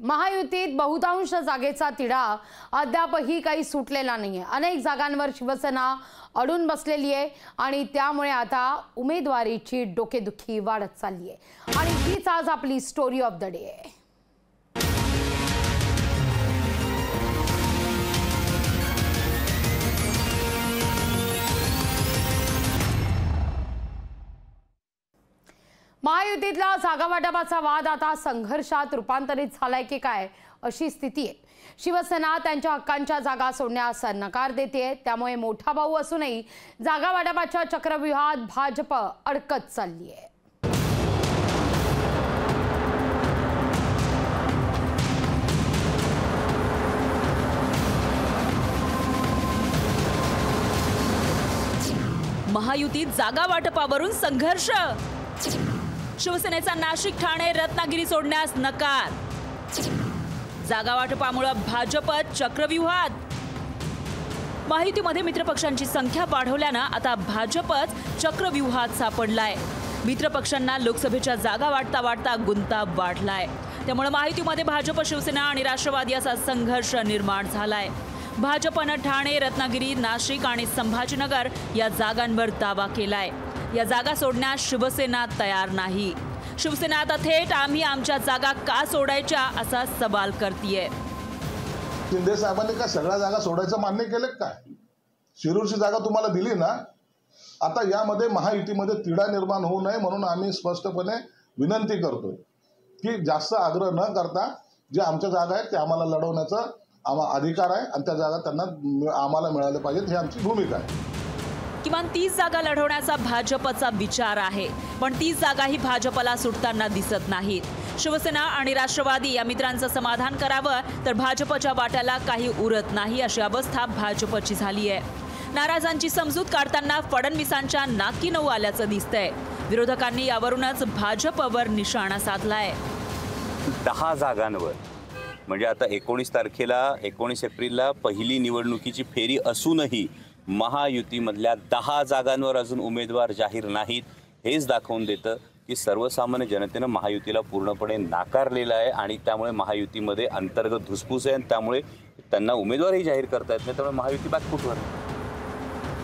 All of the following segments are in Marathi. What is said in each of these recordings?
महायुतीत बहुतांश जागेचा तिढा अद्यापही काही सुटलेला नाहीये। अनेक जागांवर शिवसेना अडून बसलेली आहे आणि त्यामुळे आता उमेदवारीची डोकेदुखी वाढत चालली आहे आणि हीच आज आपली स्टोरी ऑफ द डे आहे। महायुतीतला जागा वाटपाचा वाद आता संघर्षात रूपांतरित झालाय की काय अशी स्थिती आहे। शिवसेना त्यांच्या हक्कांच्या जागा सोडण्यास नकार देते, त्यामुळे मोठा भाऊ असूनही जागा वाटपाच्या चक्रव्यूहात भाजप अडकत चालली आहे। महायुतीत जागा वाटपावरून संघर्ष। शिवसेनेचा नाशिक, ठाणे, रत्नागिरी सोडण्यास नकार। जागा वाटपामुळे भाजप चक्रव्यूहात। महायुतीमध्ये मित्रपक्षांची संख्या वाढवल्याने आता भाजपच चक्रव्यूहात सापडलाय। मित्रपक्षांना लोकसभेच्या जागा वाटता वाटता गुंता वाढलाय, त्यामुळे महायुतीमध्ये भाजप, शिवसेना आणि राष्ट्रवादी असा संघर्ष निर्माण झालाय। भाजपने ठाणे, रत्नागिरी, नाशिक आणि संभाजीनगर या जागांवर दावा केलाय। या जागा सोडण्यास शिवसेना तयार नाही। शिवसेना आता थेट आम्ही आमच्या जागा का सोडायच्या असा सवाल करतीये। शिंदे साहेबांनी का सगळ्या जागा सोडायचं मान्य केलं काय? शिरूरची जागा तुम्हाला दिली ना, आता यामध्ये महायुतीमध्ये तिढा निर्माण होऊ नये म्हणून आम्ही स्पष्टपणे विनंती करतोय की जास्त आग्रह न करता जे आमच्या जागा आहेत ते आम्हाला लढवण्याचा अधिकार आहे आणि त्या जागा त्यांना आम्हाला मिळाल्या पाहिजेत, ही आमची भूमिका आहे। किमान 30 जागा लढवण्याचा भाजपचा विचार आहे, पण 30 जागाही भाजपला सुटताना दिसत नाहीत। शिवसेना आणि राष्ट्रवादी या मित्रांचं समाधान करावं तर भाजपच्या वाट्याला काही उरत नाही अशी अवस्था भाजपची झाली आहे। नाराजांची समजूत काढताना फडणवीसांच्या नाकी नऊ आल्याचं दिसतंय। विरोधकांनी यावरूनच भाजपवर निशाणा साधलाय। 10 जागांवर म्हणजे आता 19 एप्रिलला पहिली निवडणुकीची फेरी असूनही महायुतीमधल्या 10 जागांवर अजून उमेदवार जाहीर नाहीत। हेच दाखवून देतं की सर्वसामान्य जनतेने महायुतीला पूर्णपणे नाकारलेलं आहे आणि त्यामुळे महायुतीमध्ये अंतर्गत धुसफूस आहे आणि त्यामुळे त्यांना उमेदवारही जाहीर करता येत नाही, त्यामुळे महायुती बॅकफूटवर।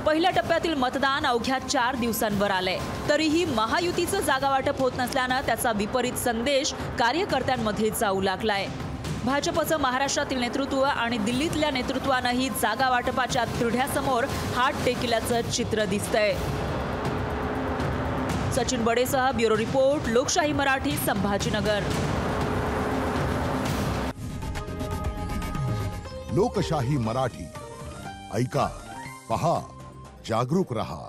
पहिल्या टप्प्यातील मतदान अवघ्या 4 दिवसांवर आलंय, तरीही महायुतीचं जागा वाटप होत नसल्यानं त्याचा विपरीत संदेश कार्यकर्त्यांमध्ये जाऊ लागलाय। भाजपचं महाराष्ट्रातील नेतृत्व आणि दिल्लीतल्या नेतृत्वानंही जागा वाटपाच्या तिढ्यासमोर हात टेकल्याचं चित्र दिसतंय। सचिन बडेसह ब्युरो रिपोर्ट, लोकशाही मराठी, संभाजीनगर। लोकशाही मराठी ऐका, पहा, जागरूक रहा।